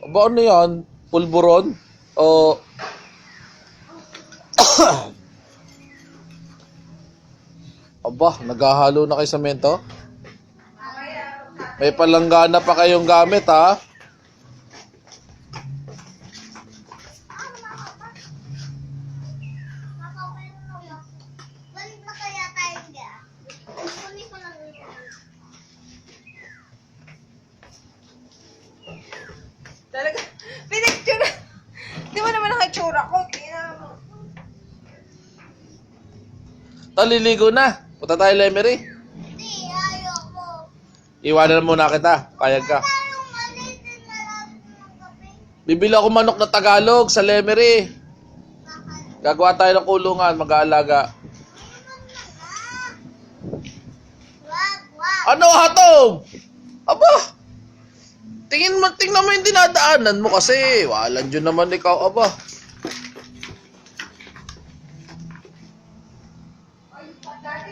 Aba, ano yan? Pulburon? O... Aba, naghahalo na kayo semento? May palanggana pa kayong gamit, ha? Talaga, pinicture. Di mo naman nakitsura ko. Tingnan mo. Taliligo na. Punta tayo, Lemery. Hindi, ayoko. Iwanan muna kita. Payag ka. Tayong malitin na lang ng gabi. Bibili ako manok na Tagalog sa Lemery. Gagawa tayo ng kulungan, mag-aalaga. Wag. Ano, hatog? Aba, tingnan mo yung dinadaanan mo kasi. Walang dyan naman ikaw, aba.